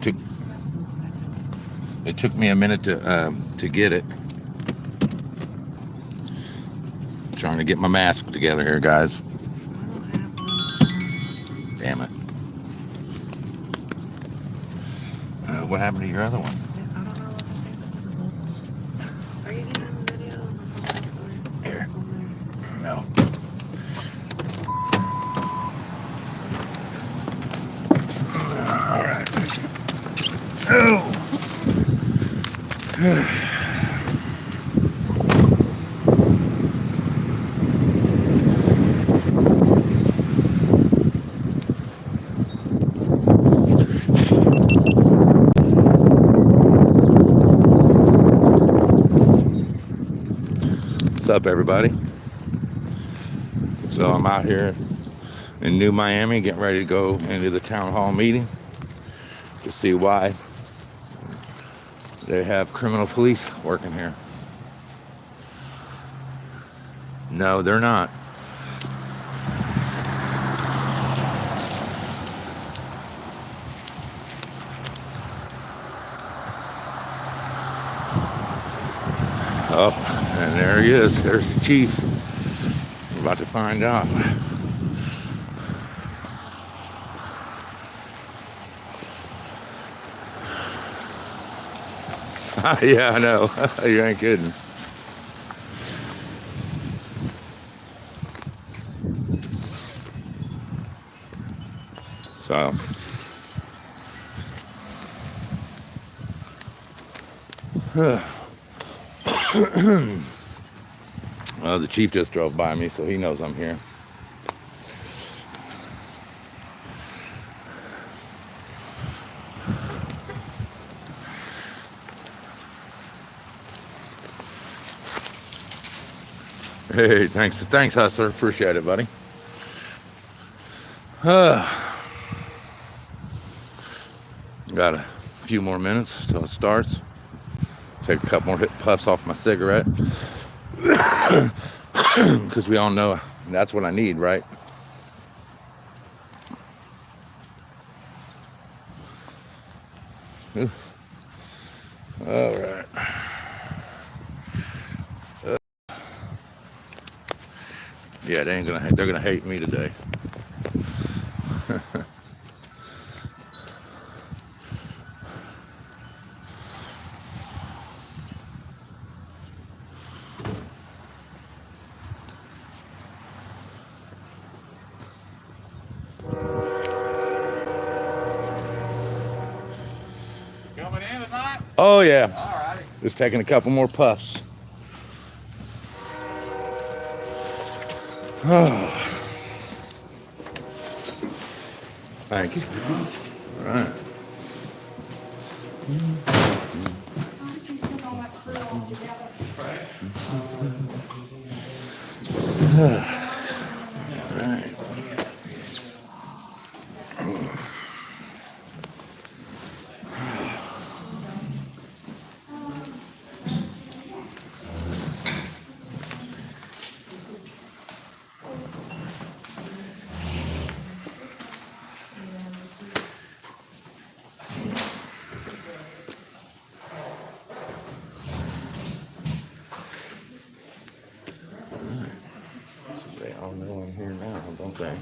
took it took me a minute to get it. Trying to get my mask together here, guys. Damn it. What happened to your other one? Are you getting on the video? Here. No. All right. Oh. What's up, everybody? So I'm out here in New Miami getting ready to go into the town hall meeting to see why they have criminal police working here. No, they're not. Oh, and there he is. There's the chief. We're about to find out. Yeah, I know. You ain't kidding. So, well, the chief just drove by me, so he knows I'm here. Hey, thanks, Hustler. Appreciate it, buddy. Got a few more minutes till it starts. Take a couple more puffs off my cigarette. Because we all know that's what I need, right? Ooh. All right. Yeah, they're gonna hate me today. Coming in or not? Oh yeah. All righty. Just taking a couple more puffs. Thank you. All right. All right. They all know I'm here now, don't they?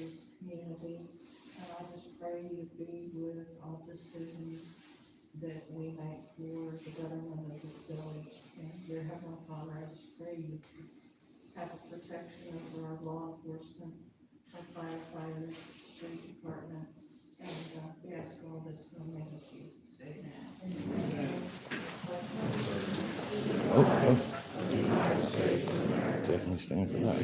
this community. And I just pray you be with all decisions that we make for the government of this village. And dear Heavenly Father, I just pray you have a protection over our law enforcement, our firefighters, street department, and we ask all this in the name of Jesus. Amen. Okay. Definitely stand for that.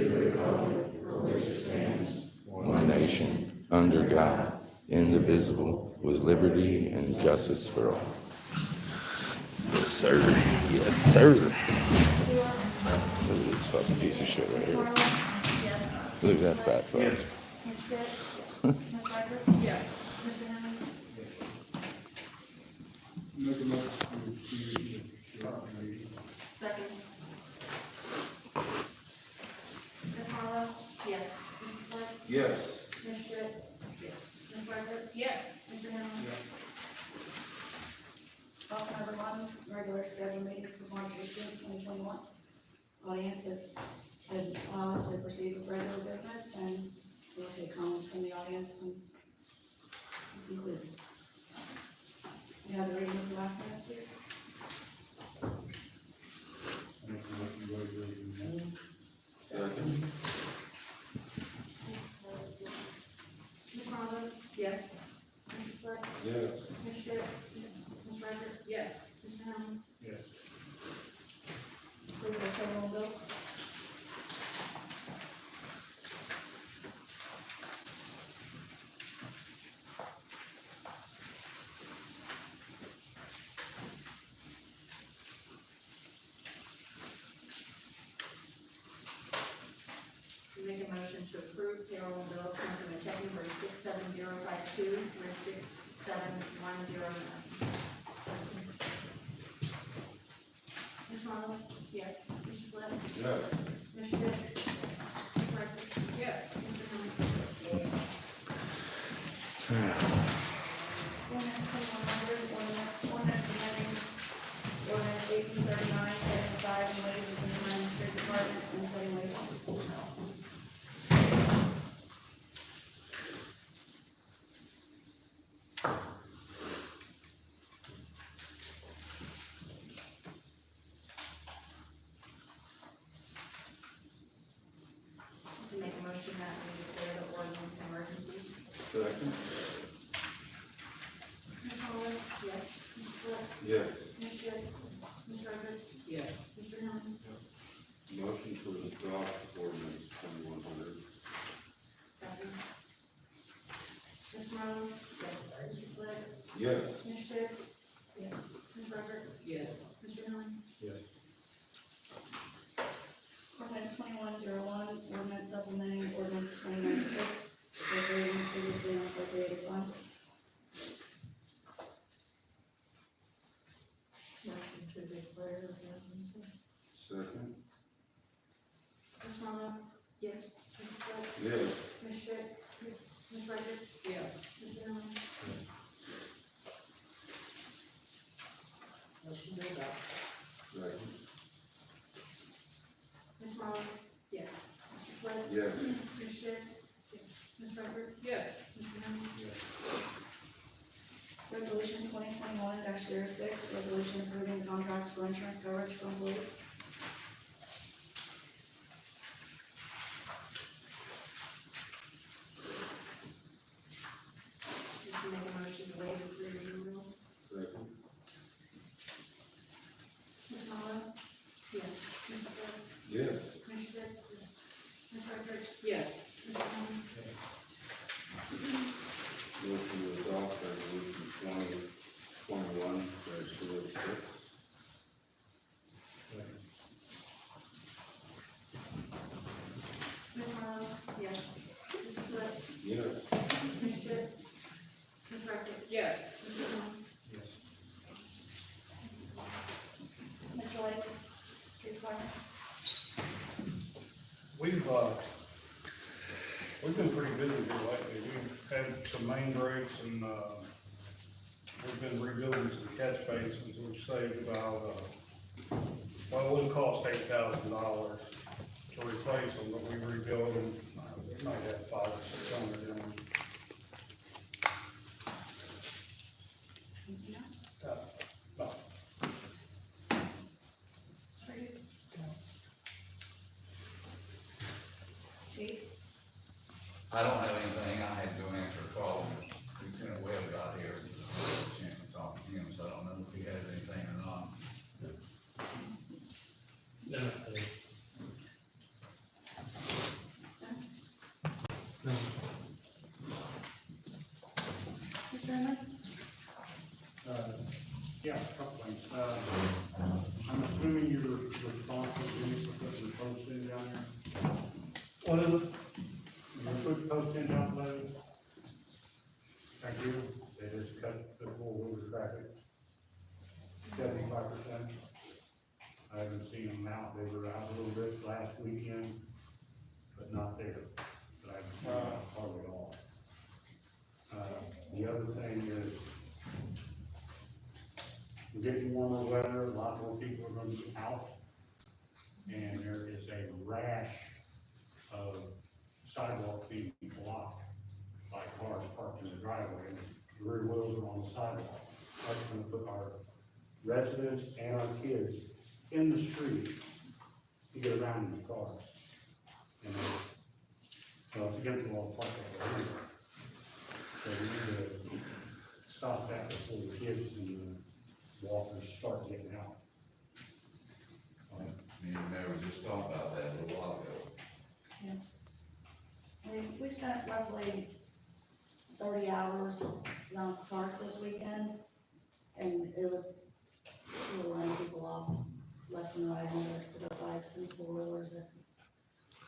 One nation, under God, indivisible, with liberty and justice for all. Yes, sir. Yes, sir. Look at this fucking piece of shit right here. Look at that fat fuck. Yes. Make a motion to excuse the short meeting. Second. Ms. Marlowe? Yes. Mr. Flett? Yes. Ms. Schmidt? Yes. Ms. Riker? Yes. Mr. Henry? Yeah. Call number one, regular scheduled meeting for March 18th, 2021. Audience had allowed us to proceed with regular business, and we'll take comments from the audience when concluded. You have the reading of the last minutes, please? Make a motion to waive reading. Second. Ms. Marlowe? Yes. Mr. Flett? Yes. Ms. Schmidt? Ms. Riker? Yes. Mr. Henry? Yes. Approval of payroll bills? Make a motion to approve payroll bill from the checking for 67052 through 67109. Ms. Marlowe? Yes. Mr. Flett? Yes. Ms. Schmidt? Ms. Riker? Yes. Mr. Henry? Ordinance 2100, ordinance amending ordinance 1839, setting aside and wages in the Miami Street Department and setting wages. To make a motion that we declare the ordinance emergency. Second. Ms. Marlowe? Yes. Mr. Flett? Yes. Ms. Schmidt? Ms. Riker? Yes. Mr. Henry? Motion to adopt ordinance 2100. Second. Ms. Marlowe? Yes. Mr. Flett? Yes. Ms. Schmidt? Yes. Ms. Riker? Yes. Mr. Henry? Yes. Ordinance 2101, ordinance supplementing ordinance 2096, appropriating previously unappropriated funds. Motion to declare emergency. Second. Ms. Marlowe? Yes. Mr. Flett? Yes. Ms. Schmidt? Ms. Riker? Yes. Mr. Henry? Motion to adopt. Second. Ms. Marlowe? Yes. Mr. Flett? Yes. Ms. Schmidt? Ms. Riker? Yes. Mr. Henry? Resolution 2021-06, resolution approving contracts for insurance coverage for employees. Did you make a motion to waive the reading rule? Second. Ms. Marlowe? Yes. Mr. Flett? Yes. Ms. Schmidt? Ms. Riker? Yes. Mr. Henry? Motion to adopt resolution 2021-06. Ms. Marlowe? Yes. Mr. Flett? Yes. Ms. Schmidt? Ms. Riker? Yes. Mr. Henry? Mr. Lakes, street department. We've been pretty busy here lately. We've had some main breaks and, we've been rebuilding some catch basins. We've saved about, well, it would cost $8,000 to replace them, but we rebuilt them. We might have 500 or 600. Chairman? Yeah, a couple things. I'm assuming you're responsible for any putting posts in down there? What is it? You put posts in down below? Thank you. They just cut the four-wheeler traffic 75%. I haven't seen them out. They were out a little bit last weekend, but not there. But I haven't seen them out hardly at all. The other thing is, we're getting warmer weather, a lot more people are gonna be out. And there is a rash of sidewalk being blocked by cars parked in the driveway, and the rear wheels are on the sidewalk. That's gonna put our residents and our kids in the street to get around in the cars. And, so it's against the law to park that way. So we need to stop that before the kids and the walkers start getting out. Me and Mayor were just talking about that a little while ago. We spent roughly 30 hours around the park this weekend, and it was, we were running people off left and right on their bikes and four-wheelers, and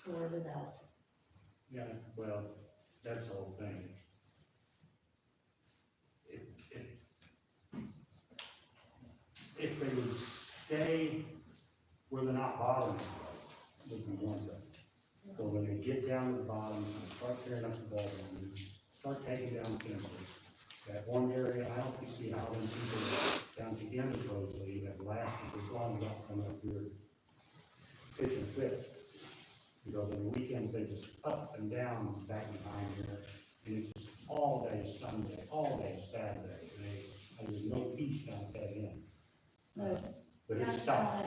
the word is out. Yeah, well, that's the whole thing. If they would stay where they're not bothering, would be one thing. So when they get down to the bottom and start tearing up the ball, and start taking down fences, that one area, I don't see how them people down to the end of Rosalie that lasted this long without coming up here pitching fit. Because on the weekends, they just up and down back behind here, and it's just all day Sunday, all day Saturday, and there's no peace down at that end. No, But it Councilman stopped,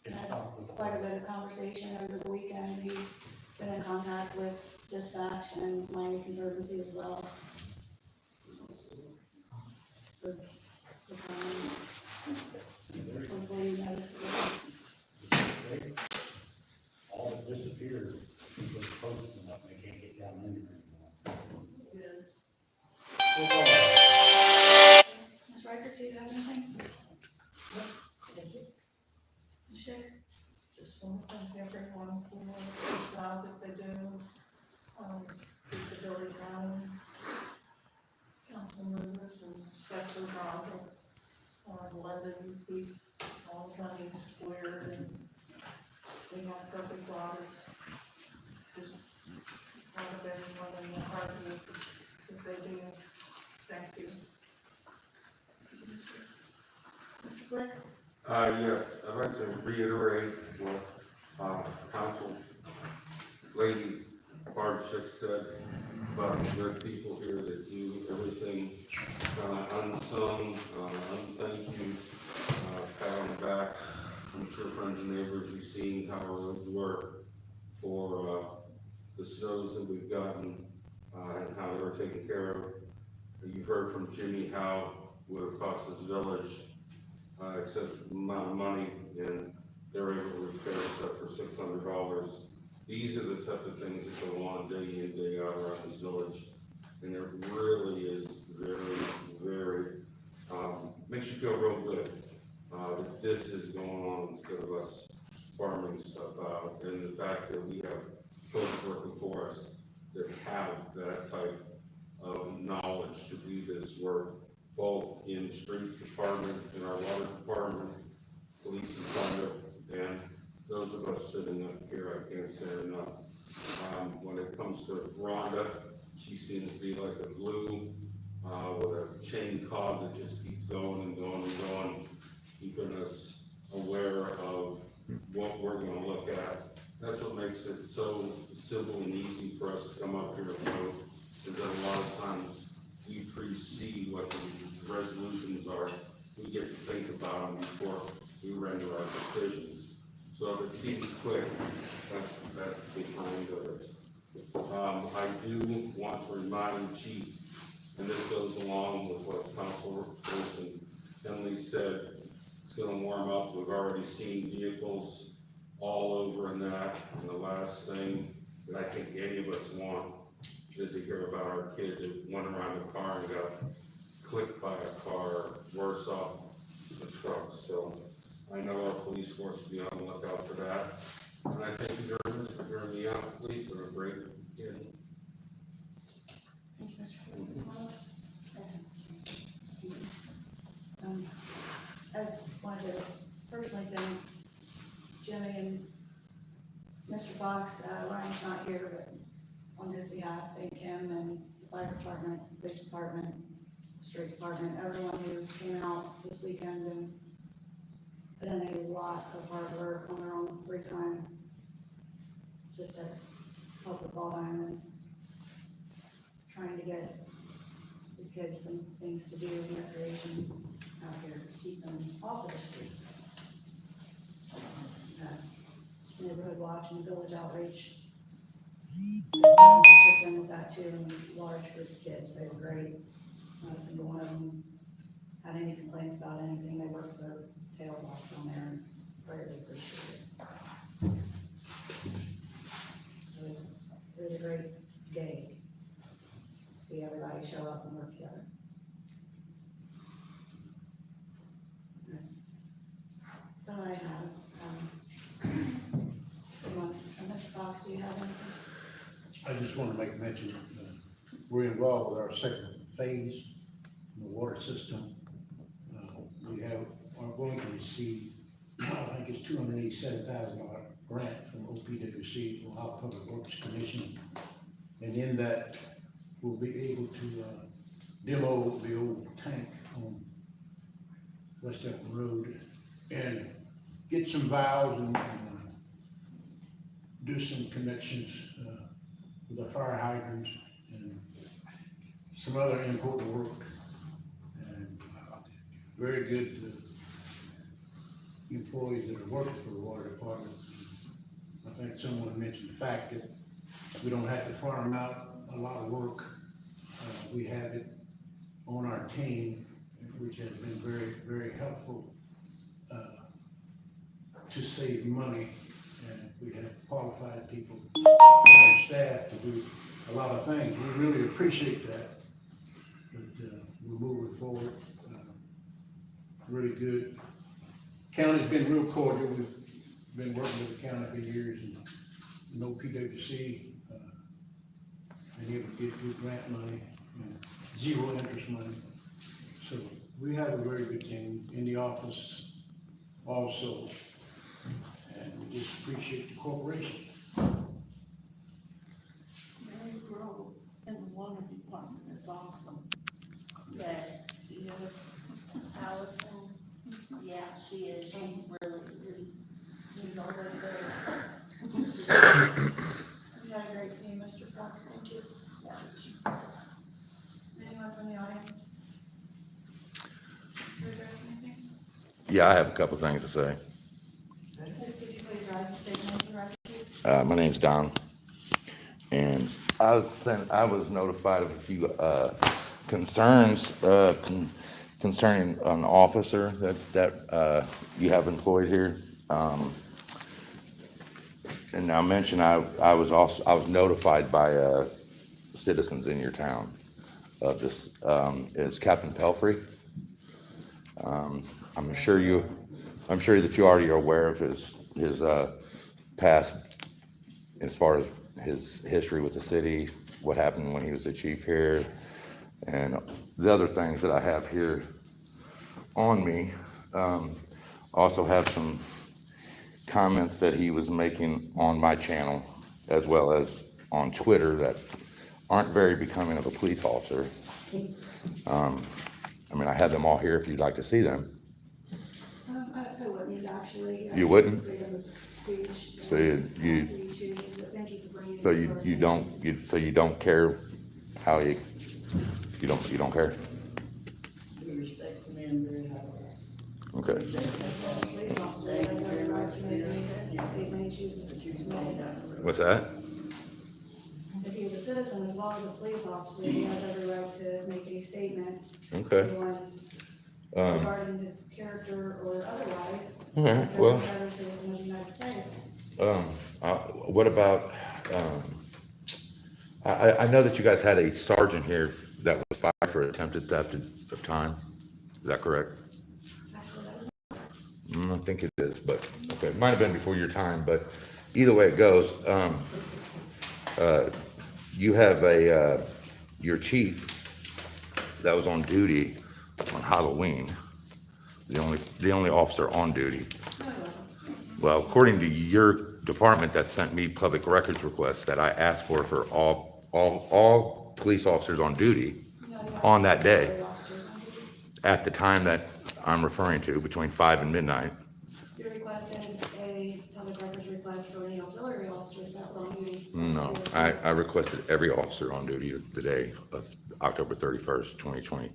it had stopped. with- quite a bit of conversation over the weekend. He's been in contact with dispatch and Miami Conservancy as well. Good, hopefully you notice it. All that disappeared, people are posting up, they can't get down in there anymore. Ms. Riker, do you have anything? Thank you. Ms. Schick? Just want to thank everyone for the job that they do, keep the building running. Council members and especially Roger, London, you keep all the money squared and we have perfect waters. Just proud of everyone and the hard work that they do. Thank you. Mr. Flick? Yes, I'd like to reiterate what, Council Lady Barb Schick said about the good people here that do everything, unsung, unthank you, pat on the back. I'm sure friends and neighbors, you've seen how our roads work for, the snows that we've gotten, and how they were taken care of. You've heard from Jimmy how it would have cost this village except the amount of money, and they're able to repair stuff for $600. These are the type of things that go on day in, day out around this village, and it really is very, very, makes you feel real good, that this is going on instead of us farming stuff out, and the fact that we have folks working for us that have that type of knowledge to do this work, both in streets department, in our water department, police department, and those of us sitting up here, I can't say enough. When it comes to Rhonda, she seems to be like a glue, with a chain cog that just keeps going and going and going, keeping us aware of what we're gonna look at. That's what makes it so simple and easy for us to come up here and vote, is that a lot of times we precede what the resolutions are. We get to think about them before we render our decisions. So if it seems quick, that's the behind of it. I do want to remind Chief, and this goes along with what Councilperson Henley said, it's gonna warm up. We've already seen vehicles all over in that. And the last thing that I think any of us want is to hear about our kid that went around the car and got clipped by a car, worse off the truck, so I know our police force will be on the lookout for that. And I thank you very much for hearing me out, police are a great, yeah. Thank you, Mr. Flores. I just wanted to personally thank Jimmy and Mr. Fox, Ryan's not here, but on his behalf, thank him and the fire department, police department, street department, everyone who came out this weekend and put in a lot of hard work on their own free time, just to help with Ball Diamonds, trying to get these kids some things to do, recreation out here, to keep them off of the streets. Neighborhood watch and village outreach. We took in with that too, and a large group of kids, they were great. Not a single one of them had any complaints about anything, they worked their tails off down there and greatly appreciated it. It was a great day, to see everybody show up and work together. That's all I have. Mr. Fox, do you have anything? I just want to make mention, we're involved with our second phase in the water system. We are going to receive, I think it's $287,000 grant from OPWC, Ohio Public Works Commission. And in that, we'll be able to demo the old tank on West Elton Road and get some valves and do some connections with the fire hydrants and some other important work. And very good employees that are working for the water department. I think someone mentioned the fact that we don't have to farm out a lot of work. We have it on our team, which has been very, very helpful to save money. And we have qualified people on our staff to do a lot of things. We really appreciate that. But we're moving forward. Really good. County's been real cordial. We've been working with the county for years, and no PWC, been able to get good grant money, and zero interest money. So we have a very good team in the office also. And we just appreciate the cooperation. Mary Grove in the water department is awesome. Yes, she is. Allison, yeah, she is. She's really good. She's always there. You had a great team, Mr. Fox, thank you. Anyone from the audience? To address anything? Yeah, I have a couple things to say. Could you please rise and state your name, record, please? My name's Don, and I was notified of a few concerns concerning an officer that you have employed here. And now mention I was notified by citizens in your town of this. Is Captain Pelfrey? I'm sure that you already are aware of his past as far as his history with the city, what happened when he was the chief here, and the other things that I have here on me. Also have some comments that he was making on my channel as well as on Twitter that aren't very becoming of a police officer. I mean, I have them all here if you'd like to see them. I wouldn't actually. You wouldn't? Freedom of speech. So you But thank you for bringing. so you don't care how you don't care? We respect the man very highly. Okay. Police officer has every right to make any statement he chooses to make. What's that? If he's a citizen as well as a police officer, he has every right to make a statement. Okay. Regarding his character or otherwise. Okay, as well- a federal citizen of the United States. What about I know that you guys had a sergeant here that was fired for attempted theft of time. Is that correct? Actually, that was I think it is, but, okay, it might have been before your time, but either way it goes, you have your chief that was on duty on Halloween, the only officer on duty. No, it wasn't. Well, according to your department that sent me public records requests that I asked for all police officers on duty No, you on that day, auxiliary officers on duty. at the time that I'm referring to, between 5 and midnight. You requested a public records request for any auxiliary officers that were on duty. No, I requested every officer on duty the day of October 31st, 2020.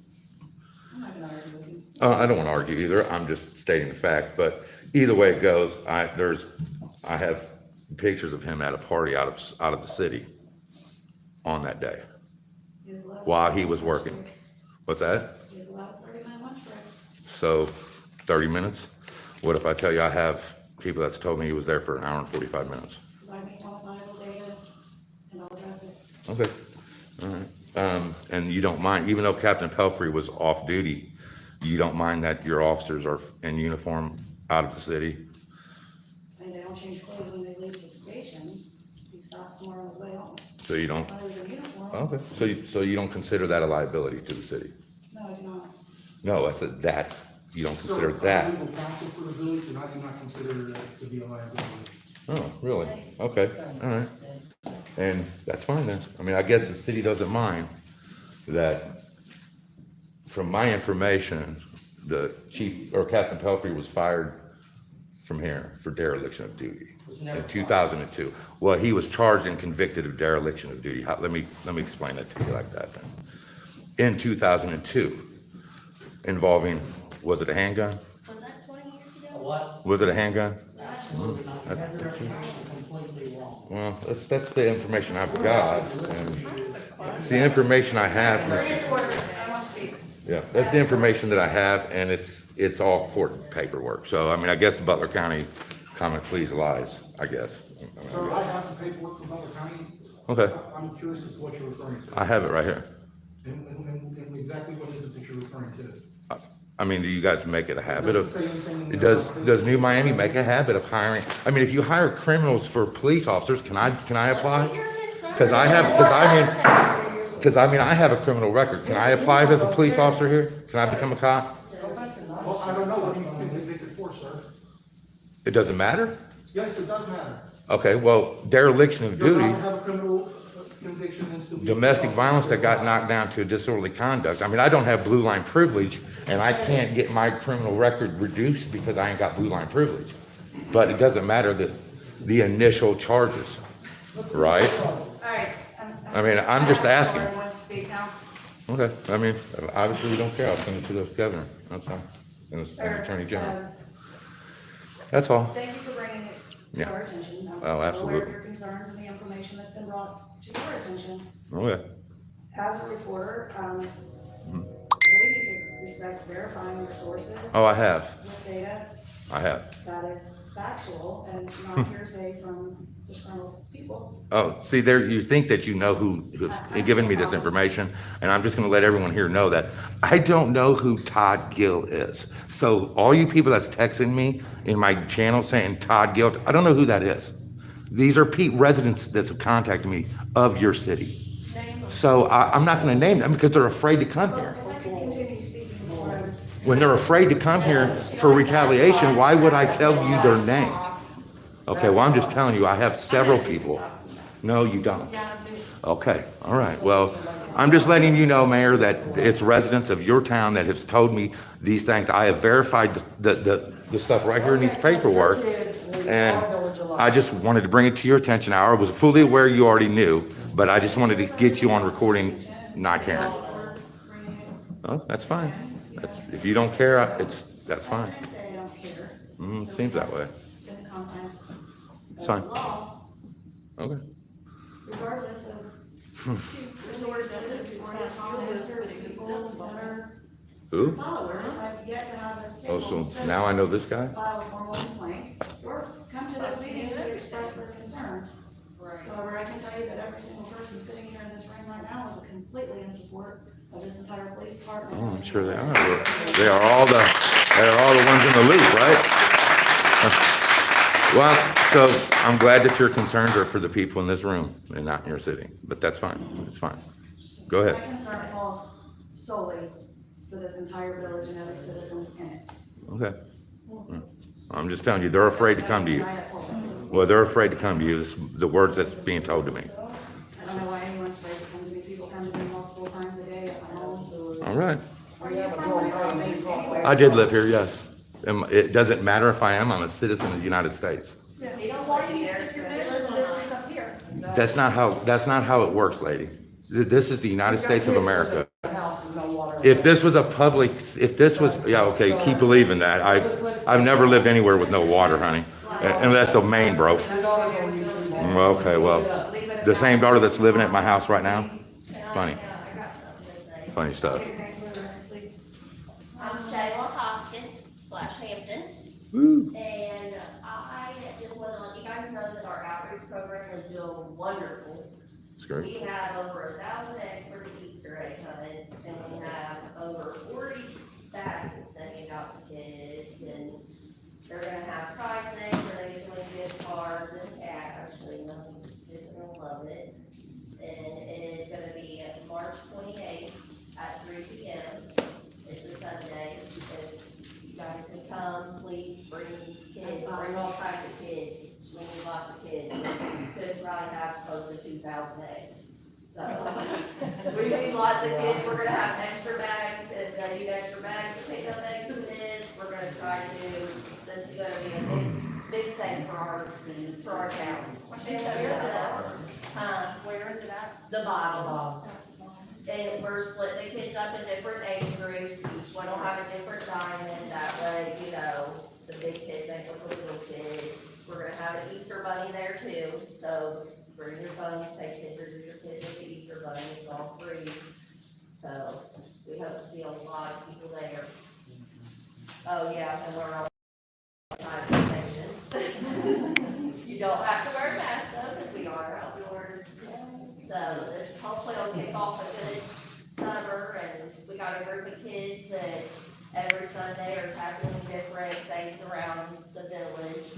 I'm not gonna argue with you. I don't want to argue either, I'm just stating the fact, but either way it goes, I have pictures of him at a party out of the city on that day, He was allowed- while he was working. What's that? He was allowed a 30-minute lunch break. So 30 minutes? What if I tell you I have people that's told me he was there for an hour and 45 minutes? Provide me quantifiable data, and I'll address it. Okay, all right. And you don't mind, even though Captain Pelfrey was off duty, you don't mind that your officers are in uniform out of the city? And they don't change clothes when they leave the station. He stops somewhere on his way home. So you don't, When he was in uniform, okay, so you don't consider that a liability to the city? no, I do not. No, I said that, you don't consider So, that? I'm legal counsel for the village, and I do not consider that to be a liability. Oh, really? Okay, all right. And that's fine then. I mean, I guess the city doesn't mind that, from my information, the chief, or Captain Pelfrey was fired from here for dereliction of duty in 2002. Well, he was charged and convicted of dereliction of duty. Let me explain that to you like that then. In 2002, involving, was it a handgun? Was that 20 years ago? What? Was it a handgun? Absolutely not. You have your information completely wrong. Well, that's the information I've got, and it's the information I have. Bring it to order, I want to speak. Yeah, that's the information that I have, and it's all court paperwork. So, I mean, I guess Butler County comment please lies, I guess. Sir, I have the paperwork from Butler County. Okay, I'm curious as to what you're referring to. I have it right here. And exactly what is it that you're referring to? I mean, do you guys make it a habit Does of, it say anything in there about this? does New Miami make a habit of hiring? I mean, if you hire criminals for police officers, can I apply? Because I have a criminal record. Can I apply as a police officer here? Can I become a cop? Well, I don't know, what do you think they make it for, sir? It doesn't matter? Yes, it does matter. Okay, well, dereliction of You're duty. allowed to have a criminal conviction and still be. a Domestic police violence officer. that got knocked down to disorderly conduct. I mean, I don't have blue line privilege, and I can't get my criminal record reduced because I ain't got blue line privilege. But it doesn't matter the initial charges, right? All right. I mean, I'm just asking. I want to speak now. Okay, I mean, obviously you don't care. I'll send it to the governor, that's all, and the Sir, attorney general. um, That's all. Thank you for bringing it to Yeah. our attention. I'm Oh, aware absolutely. of your concerns and the information that's been brought to your attention. Okay, As a reporter, we need to respect verifying your sources oh, I have, with data I have. that is factual and not hearsay from disgruntled people. Oh, see, there, you think that you know who's given me this information, and I'm just gonna let everyone here know that I don't know who Todd Gill is. So all you people that's texting me in my channel saying Todd Gill, I don't know who that is. These are residents that have contacted me of your city. So I'm not gonna name them because they're afraid to come here. If I could continue speaking before I was. When they're afraid to come here for retaliation, why would I tell you their name? Okay, well, I'm just telling you, I have several people. No, you don't. Okay, all right. Well, I'm just letting you know, Mayor, that it's residents of your town that have told me these things. I have verified the stuff right here in these paperwork. And I just wanted to bring it to your attention. I was fully aware you already knew, but I just wanted to get you on recording, not caring. Oh, that's fine. If you don't care, that's fine. I didn't say I don't care. Seems that way. In the confines of Fine. the law, Okay. regardless of the sources or the comments or people that are Who? followers, I've yet to have a Oh, single so now I know this guy? file a formal complaint or come to this meeting to express their concerns. Right. However, I can tell you that every single person person sitting here in this room right now is completely in support of this entire police department. Oh, I'm sure they are. They are all the ones in the loop, right? Well, so I'm glad that your concerns are for the people in this room and not in your city, but that's fine. It's fine. Go My ahead. concern falls solely for this entire village and every citizen in it. Okay. I'm just telling you, they're afraid to come to you. I apologize. Well, they're afraid to come to you. This is the words that's being told to me. I don't know why anyone's afraid to come to me. People come to me multiple times a day at my home. All right. Are you from anywhere? I did live here, yes. It doesn't matter if I am. I'm a citizen of the United States. Yeah, you don't want to use your business up here. That's not how it works, lady. This is the United States of America. If this was, yeah, okay, keep believing that. I've never lived anywhere with no water, honey, unless the main broke. Okay, well, the same daughter that's living at my house right now, funny, funny stuff. I'm Shayla Hoskins / Hampton. Woo. And I just want to let you guys know that our outreach program is doing wonderful. It's great. We have over 1,000 eggs for the Easter egg hunt, and we have over 40 baskets that give out to kids, and they're gonna have prize eggs where they get to win gift cards and cash, so you know, kids are gonna love it. And it is gonna be March 28th at 3 p.m. It's a Sunday. If you guys can come, please bring kids, bring all kinds of kids. We need lots of kids. We could probably have close to 2,000 eggs. So, we need lots of kids. We're gonna have extra bags. If they need extra bags to pick up eggs for kids, we're gonna try to, this is gonna be a big thing for our town. Where is it at? The bottles. And we're splitting the kids up in different age groups, each one will have a different diamond, that way, you know, the big kids ain't with the little kids. We're gonna have an Easter bunny there too, so bring your bunnies, take pictures of your kids with the Easter bunny, it's all free. So, we hope to see a lot of people there. Oh, yeah, and we're all stations. You don't have to wear a mask though, because we are outdoors. So this hopefully will kick off a good summer, and we got a group of kids that every Sunday are tackling different things around the village.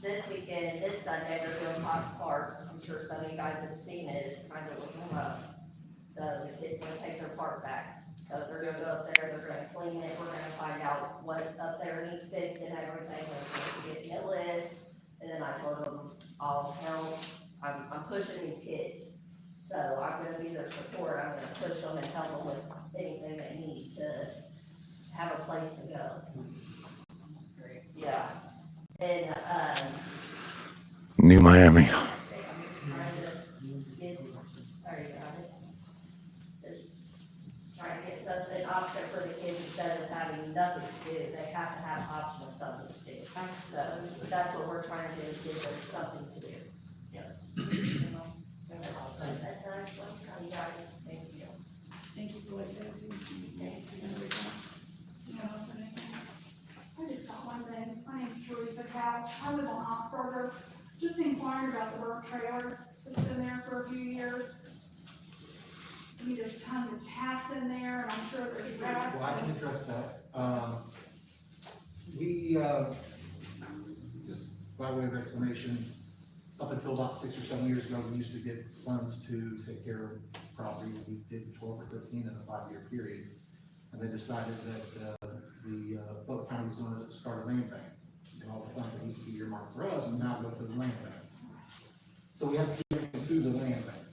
This weekend, this Sunday, they're doing Fox Park. I'm sure some of you guys have seen it. It's kind of looking rough. So the kids are gonna take their park back. So they're gonna go up there, they're gonna clean it. We're gonna find out what up there needs fixed and everything. We're gonna get me a list. And then I told them, I'll help. I'm pushing these kids. So I'm gonna be their support. I'm gonna push them and help them with anything they need to have a place to go. Yeah. And, New Miami. I'm trying to get, sorry about it. Just trying to get something, option for the kids instead of having nothing to do. They have to have option of something to do. So that's what we're trying to do, give them something to do. Yes. That's nice. You guys, thank you. Thank you for what you do. Thank you. Anyone else have anything? I just got one thing. My name's Teresa Cow. I live on Osberger. Just inquiring about the work trailer that's been there for a few years. I mean, there's tons of cats in there, and I'm sure there's rats. Well, I can address that. We, just by way of explanation, up until about 6 or 7 years ago, we used to get funds to take care of property. We did 12 or 13 in a 5-year period. And they decided that the Butler County was going to start a land bank. And all the funds that used to be earmarked for us and now go to the land bank. So we had to keep it through the land bank.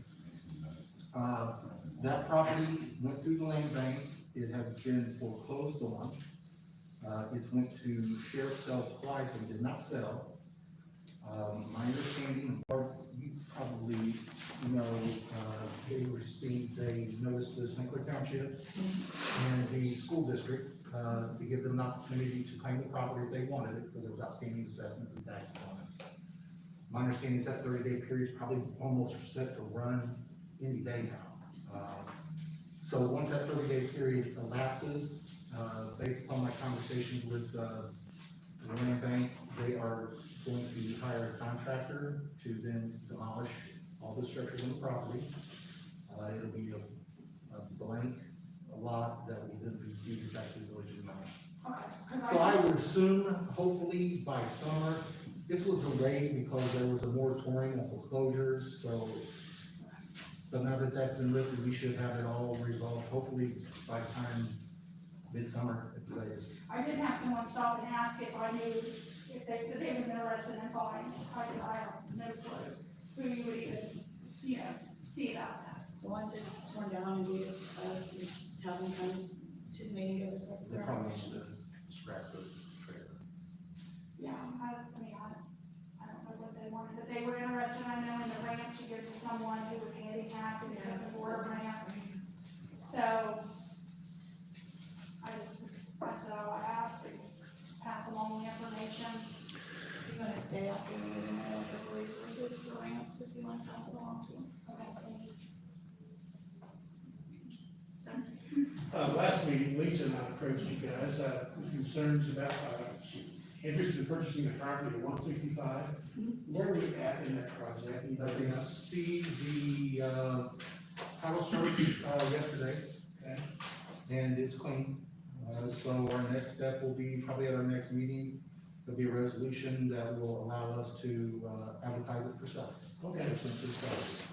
That property went through the land bank. It has been foreclosed on. It went to sheriff's sale twice and did not sell. My understanding, or you probably know, they received a notice to St. Clair Township and the school district to give them an opportunity to claim the property if they wanted it, because there was outstanding assessments and taxes on it. My understanding is that 30-day period is probably almost set to run any day now. So once that 30-day period elapses, based upon my conversation with the land bank, they are going to hire a contractor to then demolish all the structures on the property. It'll be a blank lot that will then be deeded back to the village of Mount. Okay, 'cause So I would assume, hopefully by summer, this was delayed because there was a moratorium on foreclosures, so. But now that that's been lifted, we should have it all resolved, hopefully by the time midsummer at the latest. I did have someone stop and ask if I knew if they was interested in buying. I said, I have no clue who you would even, see about that. Once it's torn down and we, us, we just have them come to the meeting, give us They their probably information. should scrap the trailer. Yeah, I don't know what they wanted, but they were interested, I know, in the ramp to give to someone who was handicapped and couldn't afford a ramp. So, I said, I'll ask and pass along the information. If you wanna stay after the meeting, I'll look up resources for ramps if you wanna pass it along to them. Okay, thank you. Last meeting, Lisa and I approached you guys, with concerns about, interest in purchasing the property at 165. Where are we at in that project? I Anybody know? received the, title search, yesterday. Okay. And it's clean. So our next step will be, probably at our next meeting, there'll be a resolution that will allow us to, advertise it for sale. Okay. For sale.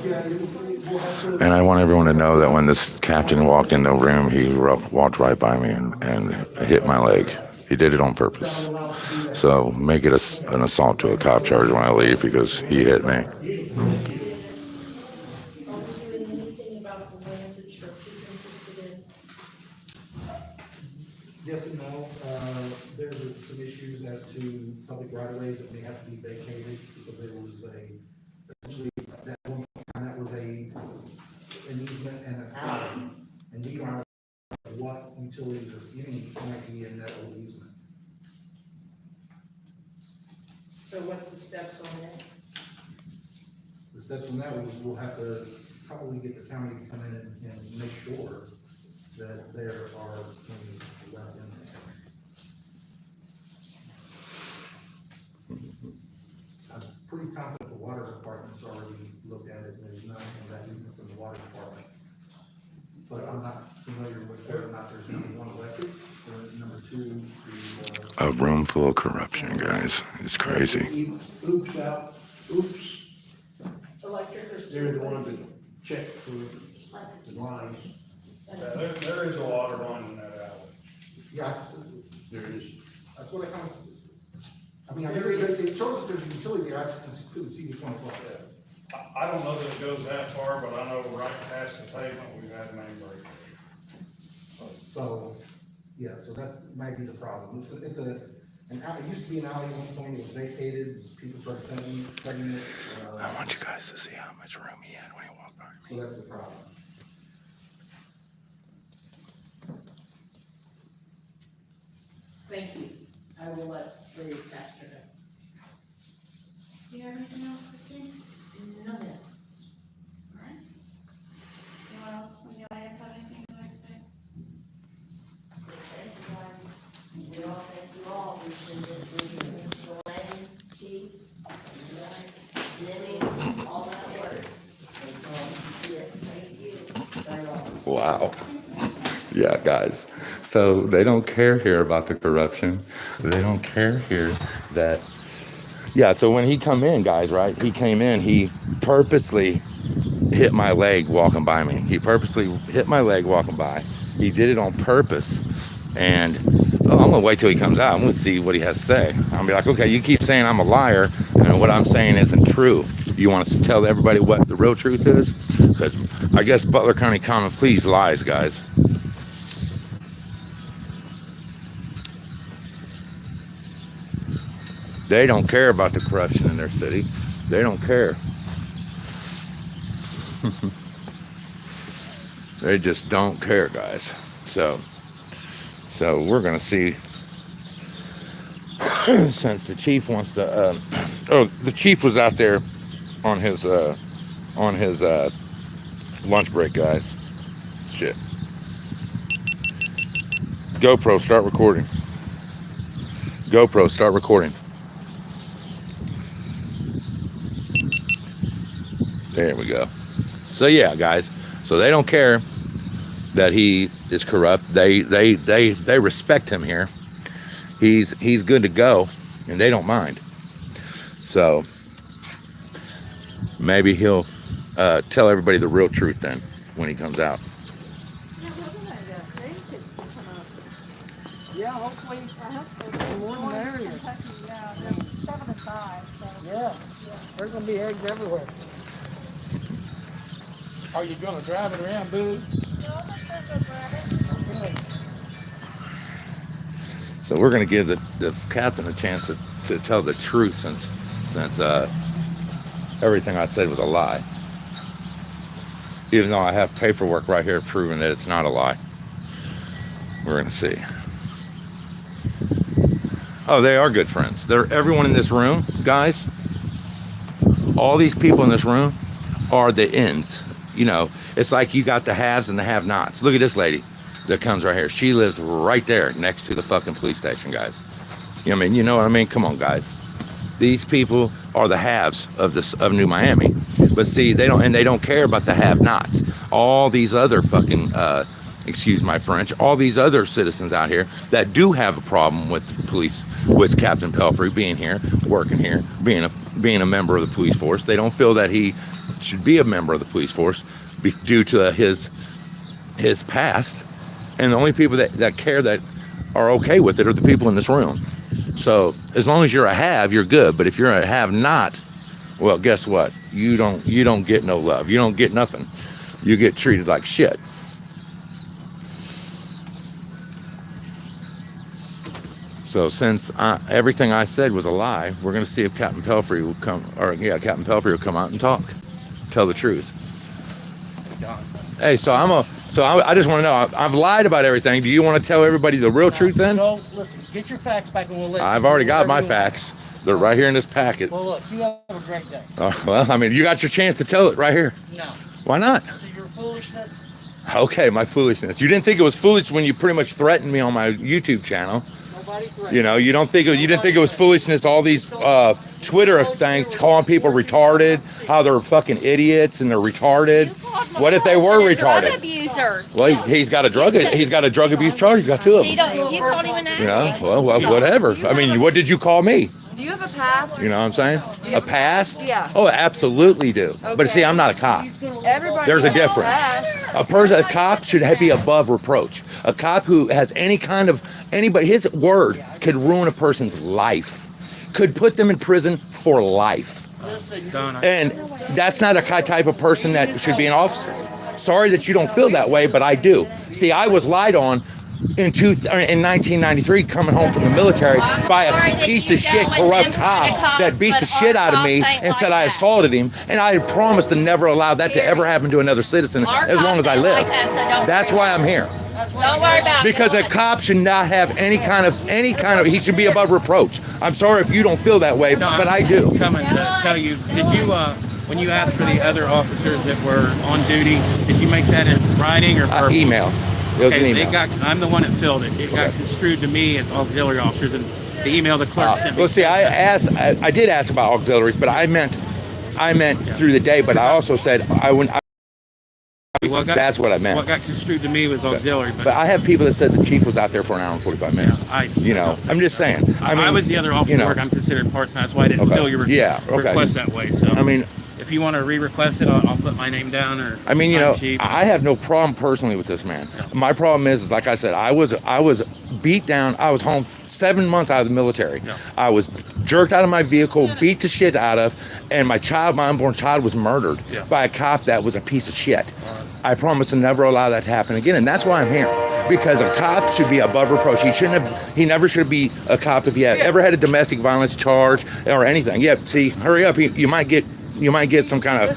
Yeah, we'll have to. And I want everyone to know that when this captain walked in the room, he walked right by me and hit my leg. He did it on purpose. So make it an assault to a cop charge when I leave because he hit me. Are we doing anything about the land the church is interested in? Yes and no. There's some issues as to public right of ways that may have to be vacated because there was essentially, that one time, that was an easement and an alley. And we don't know what utilities or any might be in that old easement. So what's the steps on that? The steps from that was, we'll have to probably get the county to come in and make sure that there are any left in there. I'm pretty confident the water department's already looked at it, and there's nothing in that easement from the water department. But I'm not familiar with whether or not there's number one electric, or number two, the, A room full of corruption, guys. It's crazy. Oops out, oops, Electric or? they're the ones that check for the lines. Yeah, there is a water line in that alley. yeah, There it is. that's what I kind of, I mean, it shows that there's a utility there, I just couldn't see which one it was. I don't know that it goes that far, but I know right past the pavement, we've had main break. So, yeah, so that might be the problem. It's an alley, it used to be an alley at one point, it was vacated, people started cutting it. I want you guys to see how much room he had when he walked by me. So that's the problem. Thank you. I will let the pastor know. Do you have anything else, Christine? None. All right. Anyone else from the audience have anything to say? We all thank you all, we've been just, Glenn, Chief, Jimmy, all that work. Yeah, thank you. Wow. Yeah, guys. So they don't care here about the corruption. They don't care here that. Yeah, so when he come in, guys, right? He came in, he purposely hit my leg walking by me. He purposely hit my leg walking by. He did it on purpose. And I'm gonna wait till he comes out. I'm gonna see what he has to say. I'm gonna be like, okay, you keep saying I'm a liar and what I'm saying isn't true. You want us to tell everybody what the real truth is? Because I guess Butler County Common Pleas lies, guys. They don't care about the corruption in their city. They don't care. They just don't care, guys. So we're gonna see. Since the chief wants to, the chief was out there on his lunch break, guys. Shit. GoPro, start recording. GoPro, start recording. There we go. So yeah, guys. So they don't care that he is corrupt. They respect him here. He's good to go, and they don't mind. So maybe he'll tell everybody the real truth then when he comes out. Yeah, hopefully, the more the merrier. Yeah, they're 7 and 5, so. Yeah, there's gonna be eggs everywhere. Are you gonna drive it around, Boo? No, I'm not gonna go grab it. So we're going to give the captain a chance to tell the truth since everything I said was a lie. Even though I have paperwork right here proving that it's not a lie. We're going to see. Oh, they are good friends. Everyone in this room, guys, all these people in this room are the ends. You know, it's like you got the haves and the have-nots. Look at this lady that comes right here. She lives right there next to the fucking police station, guys. You know what I mean? You know what I mean? Come on, guys. These people are the haves of New Miami. But see, they don't care about the have-nots. All these other fucking excuse my French, all these other citizens out here that do have a problem with the police, with Captain Pelfrey being here, working here, being a member of the police force. They don't feel that he should be a member of the police force due to his past. And the only people that care, that are okay with it, are the people in this room. So as long as you're a have, you're good. But if you're a have not, well, guess what? You don't get no love. You don't get nothing. You get treated like shit. So since everything I said was a lie, we're going to see if Captain Pelfrey will come, Captain Pelfrey will come out and tell the truth. Hey, so I just want to know, I've lied about everything. Do you want to tell everybody the real truth then? No, listen, get your facts back and we'll let you. I've already got my facts. They're right here in this packet. Well, look, you have a great day. Well, I mean, you got your chance to tell it right here. No. Why not? To your foolishness. Okay, my foolishness. You didn't think it was foolish when you pretty much threatened me on my YouTube channel. You know, you didn't think it was foolishness, all these Twitter things calling people retarded, how they're fucking idiots and they're retarded. What if they were retarded? Drug abuser. Well, he's got a drug abuse charge. He's got 2 of them. You called him an You know, well, whatever. I mean, what did you call me? Do you have a past? You know what I'm saying? A past? Yeah. Oh, I absolutely do. But see, I'm not a cop. Everybody There's a has difference. past. A cop should be above reproach. A cop who has anybody, his word could ruin a person's life, could put them in prison for life. And that's not a type of person that should be an officer. Sorry that you don't feel that way, but I do. See, I was lied on in 1993 coming home from the military by a piece of shit corrupt cop that beat the shit out of me and said I assaulted him, and I had promised to never allow that to ever happen to another citizen as long as I live. That's why I'm here. Don't worry about it. Because a cop should not have any kind of, he should be above reproach. I'm sorry if you don't feel that way, but I do. Coming to tell you, did you, when you asked for the other officers that were on duty, did you make that in writing or verbal? Email. It was an email. I'm the one that filled it. It got construed to me as auxiliary officers, and the email the clerk sent me. Well, see, I did ask about auxiliaries, but I meant through the day, but I also said I wouldn't. That's what I meant. What got construed to me was auxiliary. But I have people that said the chief was out there for an hour and 45 minutes. Yeah, I'm just saying. I was the other officer. I'm considered part-time. That's why I didn't fill your request that way. So if you want to re-request it, I'll put my name down. Or I have no problem personally with this man. My problem is like I said, I was beat down. I was home 7 months out of the military. Yeah. I was jerked out of my vehicle, beat the shit out of, and my unborn child was murdered by a cop that was a piece of shit. I promise to never allow that to happen again, and that's why I'm here. Because a cop should be above reproach. He never should be a cop if he had ever had a domestic violence charge or anything. Yeah, see, hurry up. You might get some kind of,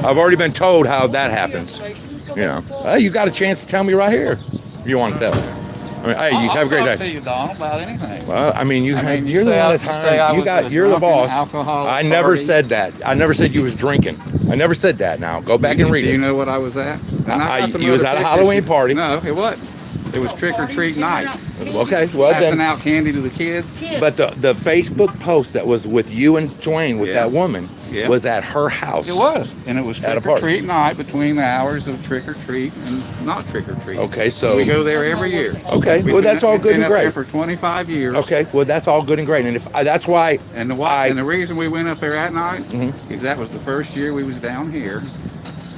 I've already been told how that happens. You got a chance to tell me right here if you want to tell. Hey, you have a great day. I'll talk to you, Don, about anything. Well, you're the one that's you're the boss. I never said that. I never said you was drinking. I never said that. Now go back and read it. Do you know what I was at? You was at a Halloween party. No, okay, what? It was trick or treat night. Okay, well Passing then, out candy to the kids. but the Facebook post that was with you and Dwayne with Yeah. that woman Yeah. was at her house. It was, and it was At a trick or party. treat night between the hours of trick or treat and not trick or treat. Okay, so We go there every year. okay, We've well been- that's all we've good been and up there great. for 25 years. Okay, well that's all good and great, and if that's why And the reason we went up there at night is that was the first year we was down here,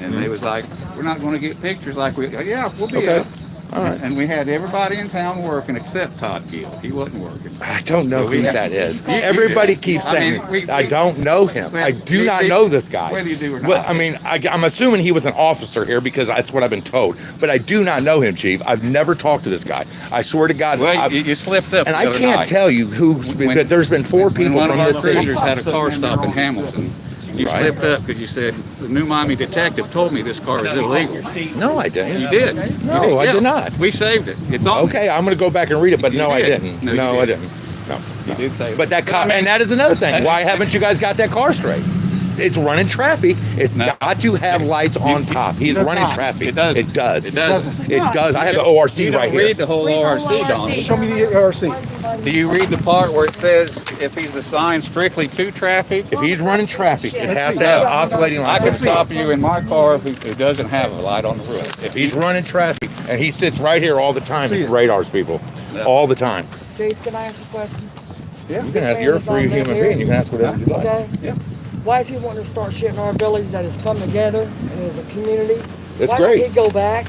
and they was like, "We're not going to get pictures like we." Yeah, we'll be Okay. up. All right. And we had everybody in town working except Todd Gill. He wasn't working. I don't know So we who had- that is. You- you Everybody do. keeps I mean, saying I don't know him. I do not know this guy. Whether you do or not. Well, I mean, I'm assuming he was an officer here because that's what I've been told. But I do not know him, Chief. I've never talked to this guy. I swear to God. Well, you slipped up. and the I other can't night. tell you who's been. When- There's been four When people one from of our this city. cruisers had a car stop in Hamilton. You Right. slipped up because you said the New Miami detective told me this car is illegal. No, I didn't. You did. No, You did. I Yeah. did not. We saved it. It's on. Okay, I'm going to go back and read it, but You no, I did. didn't. No, you No, I didn't. didn't. No. You did say. But that car, and that is another thing. Why haven't you guys got that car straight? It's running traffic. It's No. got to have lights on top. He's does running not. traffic. It doesn't. It does. It doesn't. It does. I have the ORC You right don't here. read the whole ORC, Don. Show me the ORC. Do you read the part where it says if he's assigned strictly to traffic? If he's running traffic, it has to have oscillating I lights. can stop you in my car who doesn't have a light on the roof. If he's running traffic, and he sits right here all the time and radars people, all the time. Chief, can I ask a question? Yeah. You can ask. You're a free human being. You can ask whatever you like. Okay. Yeah. Why is he wanting to start shit in our village that has come together and as a community? That's Why great. don't he go back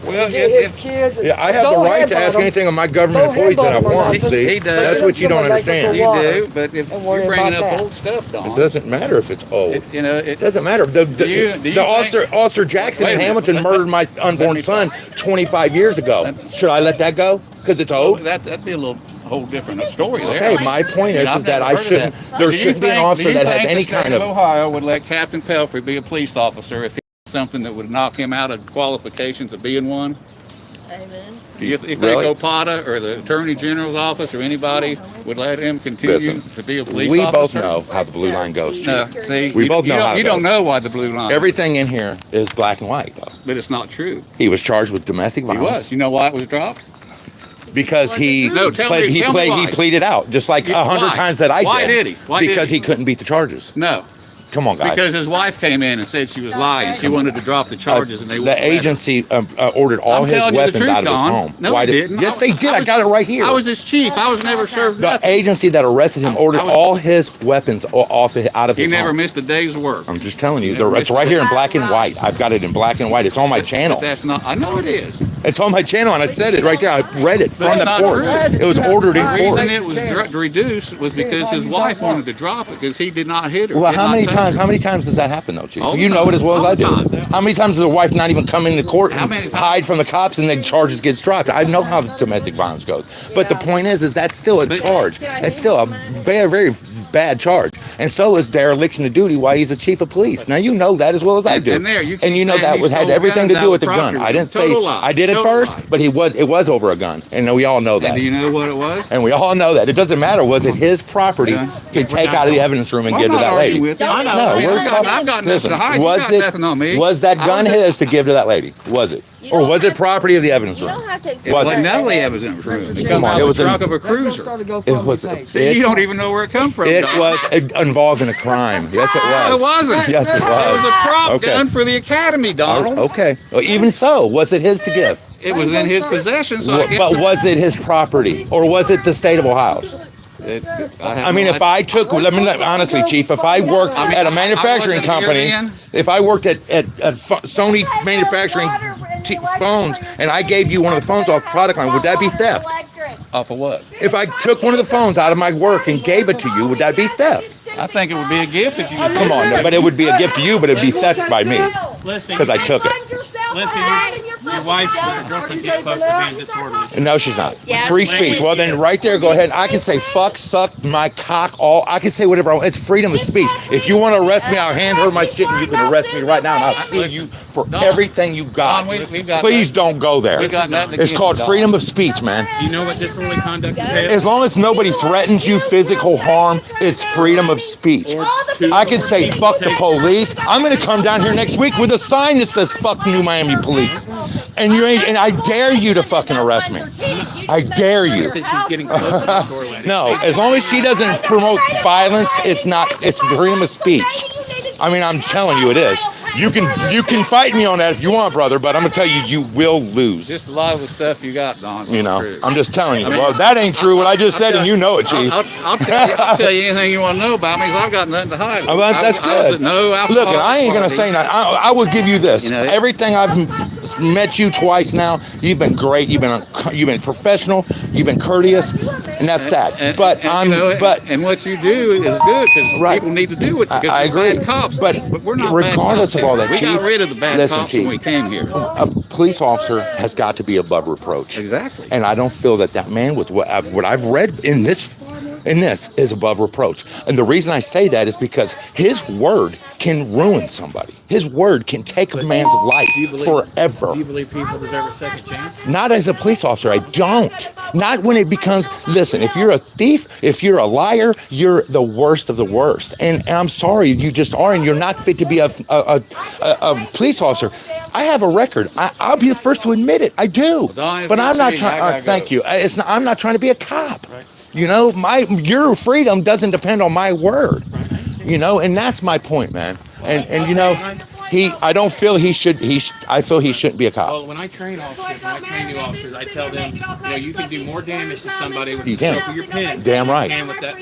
Well, and get his kids? Yeah, I have the Don't right to headbutt ask them. anything of my government Don't employees that I headbutt them or want. nothing. See, He does. that's what you don't Someone make understand. up the You water. do, but if And worry you're bringing about up that. old stuff, Don. It doesn't matter if it's old. You know, It doesn't matter. Do you The think- officer Jackson Wait a in minute. Hamilton murdered my unborn son 25 years ago. Should I let that go? Because it's old. That'd be a whole different story there. Okay, my point is I've that never I heard of shouldn't. that. There Do you shouldn't be an think- officer do you that has think any the state kind of. Ohio would let Captain Pelfrey be a police officer if he did something that would knock him out of qualifications of being one? Amen. If Really? Opata or the Attorney General's office or anybody would let him continue Listen, to be a police we officer? both know how the blue line goes. No, see, We you- both you know don't- how it You don't goes. know why the blue line. Everything in here is black and white, though. But it's not true. He was charged with domestic He violence. was. You know why it was dropped? Because he No, tell me- he tell me why. pleaded out just like Yeah, 100 why? times that I did. Why did he? Why did because he? he couldn't beat the charges. No, Come on, guys. because his wife came in and said she was lying. She wanted to drop the charges, and they wouldn't the let her. agency ordered all I'm his telling you the weapons truth, out of his Don. home. No, Why they did- didn't. Yes, they did. I got it right here. I was his chief. I was never served The nothing. agency that arrested him ordered all his weapons out of He his never home. missed a day's work. I'm just telling you, Never it's missed a right here day. in black and white. I've got it in black and white. It's on my channel. But that's not. I know it is. It's on my channel, and I said it right there. I read it from That's the not court. true. It was ordered in The reason court. it was reduced was because his wife wanted to drop it because he did not hit her. Well, did how not many touch times? her. How many times does that happen, though, Chief? All the You know time. it as well as All I the do. time. How many times does a wife not even come into court How and many times? hide from the cops and then charges gets dropped? I know how domestic violence goes, but the point is that's still a charge. It's still a very, very bad charge, and so is dereliction of duty. Why he's a chief of police? Now you know that as well as I do, And there, you keep and you know saying that he would had stole everything to guns do out with the of gun. property. I didn't say Total lie. I did it Total first, lie. but it was over a gun, and we all know that. And do you know what it was? And we all know that. It doesn't matter. Was it his property Yeah. to take out of the evidence room and Well, give I'm to not that lady? arguing with you. I know. No, I we're got- talking. I've got nothing Listen, to hide. You was got it? nothing on me. Was that I gun was- his to give to that lady? Was it, or was it property of the evidence You room? don't have to It explain Was wasn't it? none of the evidence room. It Come come on, out it of was the a- trunk of a Let's go cruiser. start a GoFundMe It was. page. See, you don't even know where it come from. It Don. was involved in a crime. Yes, it was. It wasn't. Yes, it It was was. a prop Okay. gun for the academy, Donald. Okay. Well, even so, was it his to give? It was in his possession, so I guess. But was it his property, or was it the state of Ohio's? I mean, if I took, honestly, Chief, if I worked at a manufacturing I wasn't here company, then. if I worked at Sony manufacturing phones, and I gave you one of the phones off the product line, would that be theft? Off of what? If I took one of the phones out of my work and gave it to you, would that be theft? I think it would be a gift if you just. Come on, but it would be a gift to you, but it'd be theft by me Listen, because I took it. listen, your wife, your girlfriend get close to being disorderly. No, she's not. Yeah, Free it's- speech. Well, then right there, go ahead. I can say fuck, suck, my cock, all. I can say whatever I want. It's freedom of speech. If you want to arrest me, I'll hand her my shit and you can arrest me right now and I'll sue you for everything you got. Don, we've got Please don't go there. We got nothing It's against called you, Don. freedom of speech, man. You know what disorderly conduct entails? As long as nobody threatens you physical harm, it's freedom of speech. I can say fuck the police. I'm going to come down here next week with a sign that says fuck New Miami Police. And you ain't, and I dare you to fucking arrest me. I dare you. Since she's getting close to the shoreline. No, as long as she doesn't promote violence, it's freedom of speech. I mean, I'm telling you, it is. You can fight me on that if you want, brother, but I'm gonna tell you, you will lose. Just a lot of the stuff you got, Don. You know, I'm just telling you. Well, that ain't true. What I just said, and you know it, Chief. I'll tell you anything you want to know about me, because I've got nothing to hide. Well, that's good. Look, I ain't gonna say that. I will give you this. Everything I've met you twice now. You've been great. You've been professional. You've been courteous, and that's that. And what you do is good, because people need to do it. I agree. Cops, but we're not regardless of all that, we Chief, got rid of the bad listen, cops Chief, when we came here. A police officer has got to be above reproach. Exactly. And I don't feel that man, with what I've read in this is above reproach. And the reason I say that is because his word can ruin somebody. His word can take a man's life forever. Do you believe people deserve a second chance? Not as a police officer, I don't. Not when it becomes, listen, if you're a thief, if you're a liar, you're the worst of the worst. And I'm sorry, you just are, and you're not fit to be a police officer. I have a record. I'll be the first to admit it. I do. But I'm not trying, thank you. I'm not trying to be a cop. Right. You know, your freedom doesn't depend on my word. You know, and that's my point, man. And you know, I feel he shouldn't be a cop. Well, when I train officers, when I train new officers, I tell them, you can do more damage to somebody with the stroke of your pen. Damn right. Than with that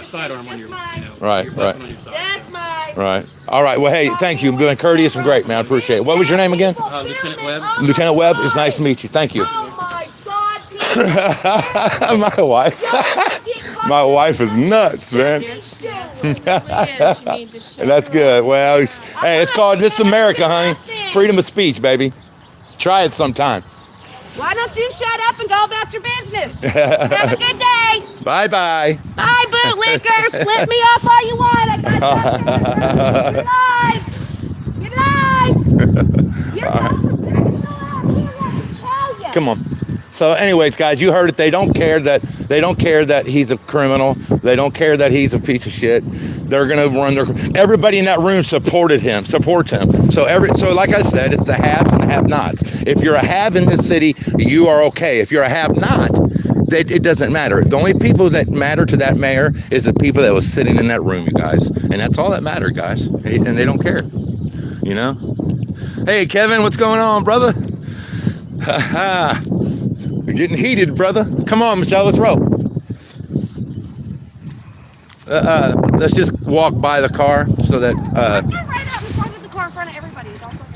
sidearm on your, right, your right. on your side. Right. All right. Well, hey, thank you. You've been courteous and great, man. I appreciate it. What was your name again? Lieutenant Webb. Lieutenant Webb. It's nice to meet you. Thank you. My wife is nuts, man. That's good. Well, hey, it's called This America, honey. Freedom of speech, baby. Try it sometime. Why don't you shut up and go about your business? Have a good day. Bye-bye. Bye, bootlickers. Flip me off all you want. I got you. You're live. Come on. So anyways, guys, you heard it. They don't care that he's a criminal. They don't care that he's a piece of shit. They're gonna run everybody in that room supports him. So like I said, it's the haves and the have-nots. If you're a have in this city, you are okay. If you're a have-not, it doesn't matter. The only people that matter to that mayor is the people that was sitting in that room, you guys. And that's all that mattered, guys. And they don't care. You know? Hey, Kevin, what's going on, brother? Ha-ha. You're getting heated, brother. Come on, Michelle, let's roll. Let's just walk by the car so that. The car in front of everybody.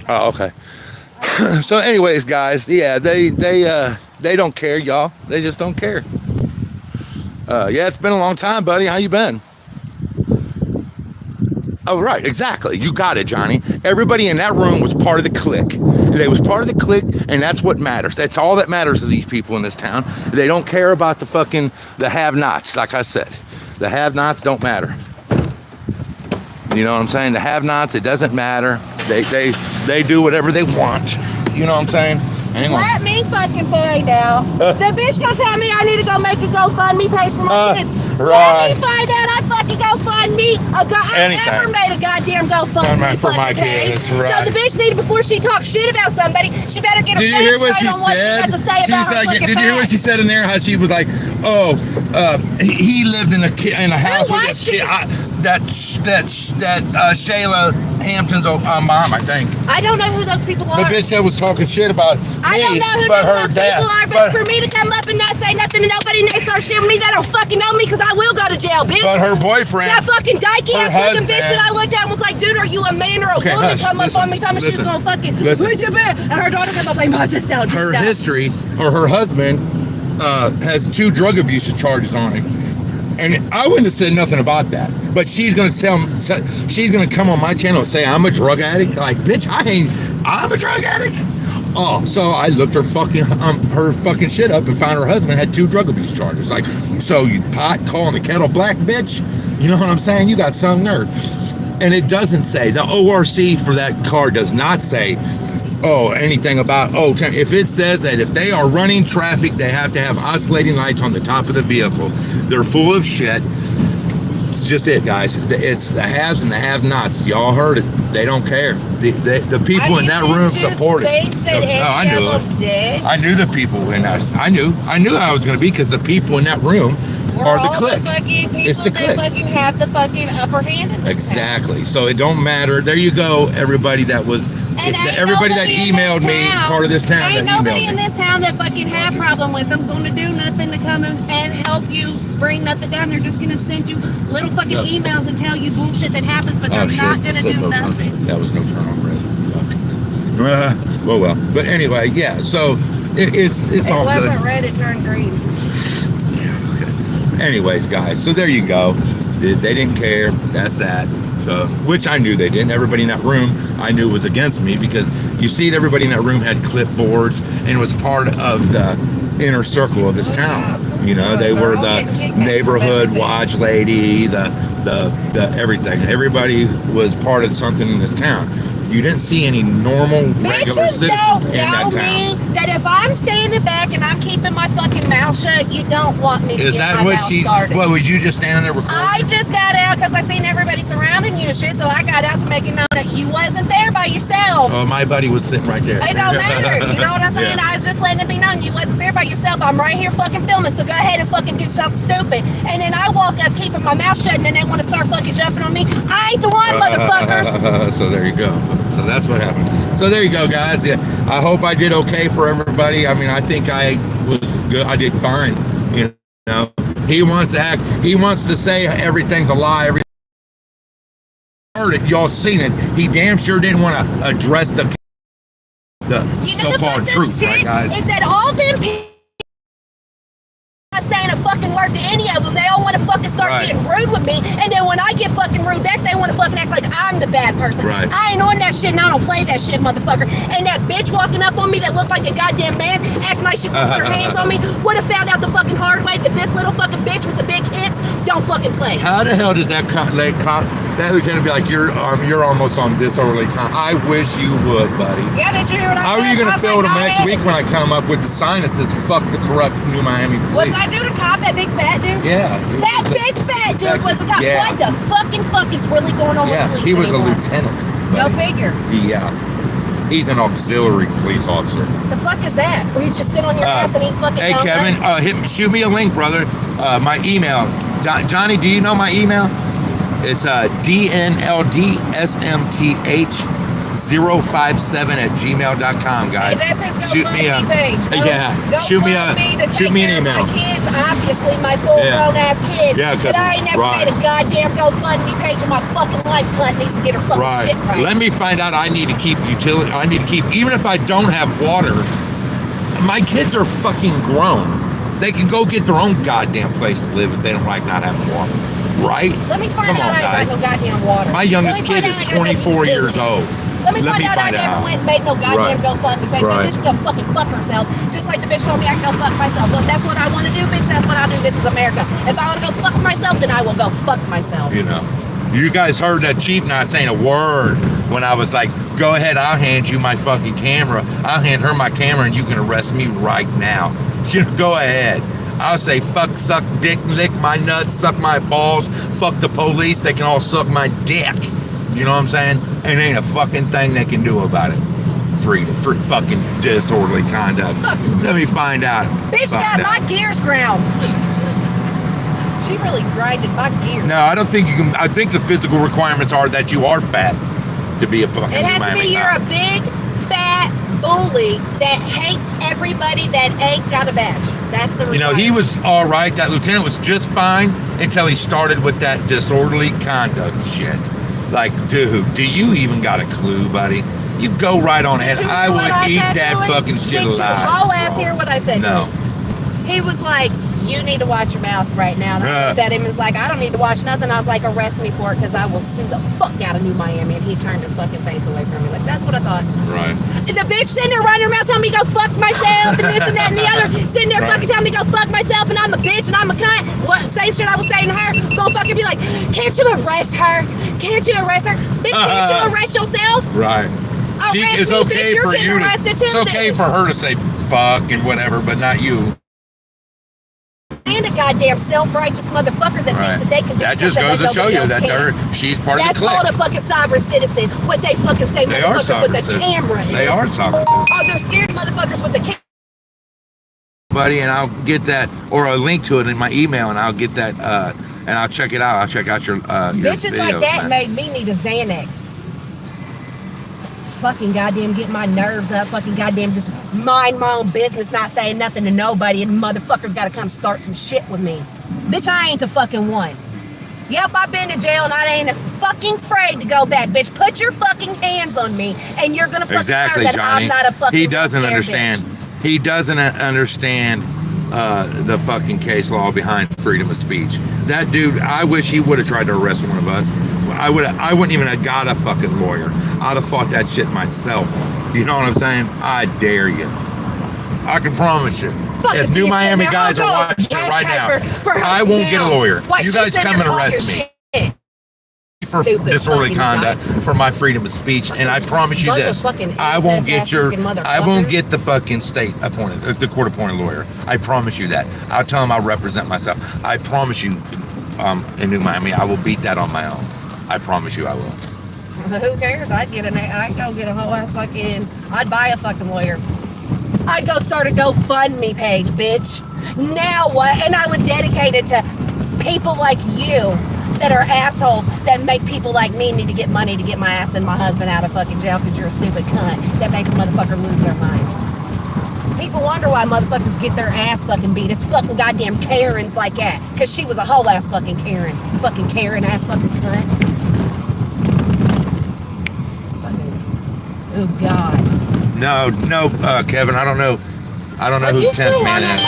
Oh, okay. So, anyways, guys, yeah, they don't care, y'all. They just don't care. Yeah, it's been a long time, buddy. How you been? Oh, right, exactly. You got it, Johnny. Everybody in that room was part of the clique. They was part of the clique, and that's what matters. That's all that matters to these people in this town. They don't care about the have-nots, like I said. The have-nots don't matter. You know what I'm saying? The have-nots, it doesn't matter. They do whatever they want. You know what I'm saying? Anyway. Let me fucking find out. The bitch gonna tell me I need to go make a GoFundMe page for my kids. Right. Let me find out I fucking GoFundMe. I never made a goddamn GoFundMe for my kids. Right. So the bitch needed, before she talks shit about somebody, she better get a Did you hear what she said? on what she got to say about her fucking did you hear what she said in there? How she was like, he lived in a house with this kid. That Shayla Hampton's mom, I think. I don't know who those people are. The bitch that was talking shit about I don't know who those people are, but for me to come up and not say nothing to nobody and they start shit with me, they don't fucking know me because I will go to jail, bitch. But her boyfriend, that fucking dykey ass fucking bitch that I looked at and was like, dude, are you a man or a woman? Come up on me, telling me she was gonna fucking, where's your man? And her daughter come up like, Mom, just down, her history, or her husband, has 2 drug abuse charges on him. And I wouldn't have said nothing about that. But she's gonna she's gonna come on my channel and say I'm a drug addict. Like, bitch, I'm a drug addict. Oh, so I looked her fucking shit up and found her husband had 2 drug abuse charges. Like, so you pot calling the kettle black, bitch? You know what I'm saying? You got some nerve. And it doesnn't say, the ORC for that car does not say, anything about, if it says that if they are running traffic, they have to have oscillating lights on the top of the vehicle. They're full of shit. That's just it, guys. It's the haves and the have-nots. Y'all heard it. They don't care. The people in that room support it. I knew it. I knew the people in that. I knew how I was going to be because the people in that room are the clique. It's the clique. Fucking have the fucking upper hand in this Exactly. So it don't matter. There you go, everybody that was. Everybody that emailed me, part of this town. Ain't nobody in this town that fucking have problem with them going to do nothing to come and help you bring nothing down. They're just going to send you little fucking emails and tell you bullshit that happens, but they're not going to do nothing. That was no turn on red. Well. But anyway, yeah. So it's all good. It wasn't red, it turned green. Anyways, guys. So there you go. They didn't care. That's that. So, which I knew they didn't. Everybody in that room I knew was against me because you see, everybody in that room had clipboards and was part of the inner circle of this town. You know, they were the neighborhood watch lady, the everything. Everybody was part of something in this town. You didn't see any normal, regular citizens in that town. That if I'm standing back and I'm keeping my fucking mouth shut, you don't want me to Is get that my what mouth she? started. What, was you just standing there recording? I just got out because I seen everybody surrounding you and shit, so I got out to make it known that you wasn't there by yourself. Oh, my buddy was sitting right there. It don't matter, you know what I'm saying? Yeah. I was just letting it be known you wasn't there by yourself. I'm right here fucking filming, so go ahead and fucking do something stupid. And then I walk up keeping my mouth shut, and then they want to start fucking jumping on me. I ain't the one, motherfuckers. So there you go. So that's what happened. So there you go, guys. Yeah, I hope I did okay for everybody. I mean, I think I was good. I did fine. You know, he wants to act. He wants to say everything's a lie. Everything. Heard it. Y'all seen it. He damn sure didn't want to address the so-called truth, right, guys? Is that all them people not saying a fucking word to any of them? They all want to fucking start getting rude with me, and then when I get fucking rude back, they want to fucking act like I'm the bad person. Right. I ain't on that shit, and I don't play that shit, motherfucker. And that bitch walking up on me that looked like a goddamn man, acting like she's gonna put her hands on me, would have found out the fucking hard way that this little fucking bitch with the big hips don't fucking play. How the hell did that that lieutenant be like, you're almost on disorderly conduct? I wish you would, buddy. Yeah, did you hear what I said? How are you going to feel like, the next week when I come up with the sign that says "fuck the corrupt New Miami Was police"? I dude a cop, that big fat dude? Yeah. That big fat dude was a cop. Yeah. What the fucking fuck is really going on with police he was anymore? a lieutenant. Go buddy. figure. Yeah. He's an auxiliary police officer. The fuck is that? Where you just sit on your ass and eat fucking Hey, donuts? Kevin, shoot me a link, brother. My email. Johnny, do you know my email? It's DNLDSMTH057@gmail.com, guys. Hey, that's his Shoot me a page. shoot me an email. My kids, obviously my full-grown ass kids. Yeah, but I ain't never made a goddamn GoFundMe page in my fucking life. Cunt needs to get her fucking shit right. Let me find out. I need to keep utility. I need to keep, even if I don't have water. My kids are fucking grown. They can go get their own goddamn place to live if they don't like not having water. Right? Let me find Come out on, I guys. ain't got no goddamn water. My youngest kid is 24 years old. Let me find out I never went and made no goddamn GoFundMe page. Right. That bitch can go fucking fuck herself. Just like the bitch told me I can go fuck myself. Well, if that's what I want to do, bitch, that's what I'll do. This is America. If I want to go fuck myself, then I will go fuck myself. You know. You guys heard that chief not saying a word when I was like, go ahead, I'll hand you my fucking camera. I'll hand her my camera and you can arrest me right now. You know, go ahead. I'll say fuck, suck dick, lick my nuts, suck my balls, fuck the police, they can all suck my dick. You know what I'm saying? And ain't a fucking thing they can do about it. For fucking disorderly conduct. Let me find out. Bitch got my gears ground. She really grinded my gears. No, I don't think you can. I think the physical requirements are that you are fat to be a fucking It has to Miami be you're cop. a big, fat bully that hates everybody that ain't got a badge. That's the You know, he was all right. That lieutenant was just fine until he started with that disorderly conduct shit. Like, dude, do you even got a clue, buddy? You go right on ahead. I would eat that fucking shit Did you alive. whole ass hear what I said? No. He was like, you need to watch your mouth right now. And I looked at him and was like, I don't need to watch nothing. I was like, arrest me for it because I will sue the fuck out of New Miami. And he turned his fucking face away from me. Like, that's what I thought. Right. The bitch sitting there running around telling me go fuck myself and this and that and the other. Sitting there fucking telling me go fuck myself and I'm a bitch and I'm a cunt. What same shit I was saying to her. Go fucking be like, can't you arrest her? Can't you arrest her? Bitch, can't you arrest yourself? Right. She, Arrest it's me, okay bitch, you're for getting you to. arrested too, It's okay then. for her to say fuck and whatever, but not you. and a goddamn self-righteous motherfucker that thinks that they can do That just something goes to that show nobody you else that can. she's part That's of the clique. called a fucking sovereign citizen. What they fucking say, They are motherfuckers sovereign with a citizens. camera. They is. are sovereign citizens. Oh, they're scared motherfuckers with a camera. Buddy, and I'll get that or a link to it in my email, and I'll get that and I'll check it out. I'll check out your Bitches videos, like that man. made me need a Xanax. Fucking goddamn get my nerves up. Fucking goddamn just mind my own business, not saying nothing to nobody, and motherfuckers gotta come start some shit with me. Bitch, I ain't the fucking one. Yep, I've been to jail and I ain't fucking afraid to go back, bitch. Put your fucking hands on me and you're gonna fucking Exactly, learn that Johnny. I'm not a fucking He doesn't scared understand. bitch. He doesn't understand the fucking case law behind freedom of speech. That dude, I wish he would have tried to arrest one of us. I wouldn't even have got a fucking lawyer. I'd have fought that shit myself. You know what I'm saying? I dare you. I can promise you. Fucking If New bitch, Miami now guys I'll are go watching it arrest right her now, for her I won't get a now. lawyer. Why, You she's guys in come there and arrest talking me. shit. For Stupid disorderly fucking conduct for my freedom of speech, and I promise you Bunch of this: fucking I won't get incest-ass your, fucking I won't motherfuckers. get the fucking state appointed, the court appointed lawyer. I promise you that. I'll tell them I'll represent myself. I promise you, in New Miami, I will beat that on my own. I promise you, I will. Who cares? I'd go get a whole ass fucking, I'd buy a fucking lawyer. I'd go start a GoFundMe page, bitch. Now what? And I would dedicate it to people like you that are assholes that make people like me need to get money to get my ass and my husband out of fucking jail because you're a stupid cunt that makes a motherfucker lose their mind. People wonder why motherfuckers get their ass fucking beat. It's fucking goddamn Karens like that. Because she was a whole ass fucking Karen. Fucking Karen ass fucking cunt. Oh God. No, Kevin, I don't know who You 10th still man on is.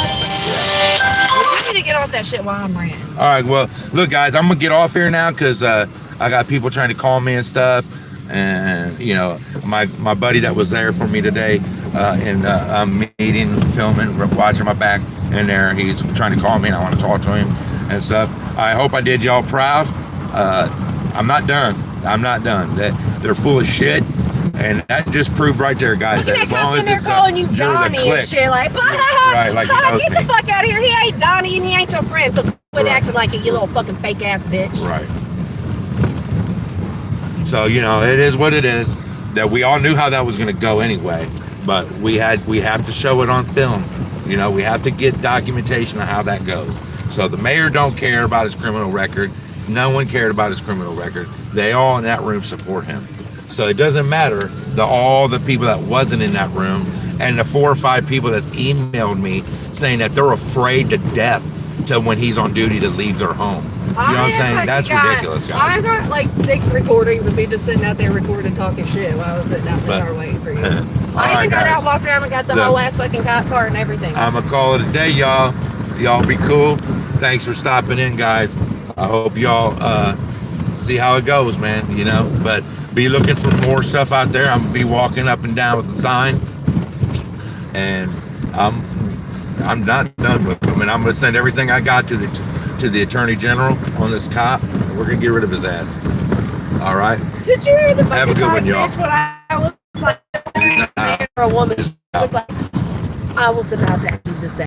You need to get off that shit while I'm ranting. All right, well, look, guys, I'm gonna get off here now because I got people trying to call me and stuff, and you know, my buddy that was there for me today in a meeting, filming, watching my back in there, he's trying to call me, and I want to talk to him and stuff. I hope I did y'all proud. I'm not done. They're full of shit. And that just proved right there, guys, that as long as it's calling you you're the Donnie and clique. shit like, Right, like he knows get me. the fuck out of here. He ain't Donnie and he ain't your friend. So quit acting like it, you little fucking fake ass bitch. Right. So, you know, it is what it is. That we all knew how that was going to go anyway, but we have to show it on film. You know, we have to get documentation of how that goes. So the mayor don't care about his criminal record. No one cared about his criminal record. They all in that room support him. So it doesn't matter all the people that wasn't in that room and the 4 or 5 people that's emailed me saying that they're afraid to death to when he's on duty to leave their home. You know what I'm saying? That's ridiculous, guys. I got like 6 recordings of me just sitting out there recording talking shit while I was sitting out in the car waiting for you. I even got out, walked around and got the whole ass fucking cop car and everything. I'm gonna call it a day, y'all. Y'all be cool. Thanks for stopping in, guys. I hope y'all see how it goes, man. You know, but be looking for more stuff out there. I'm gonna be walking up and down with the sign, and I'm not done with them. And I'm gonna send everything I got to the Attorney General on this cop. And we're gonna get rid of his ass. All right. Did you hear the fucking Have a good one, y'all. bitch when I was like, a man or a woman? It was like, I will send out to do the same.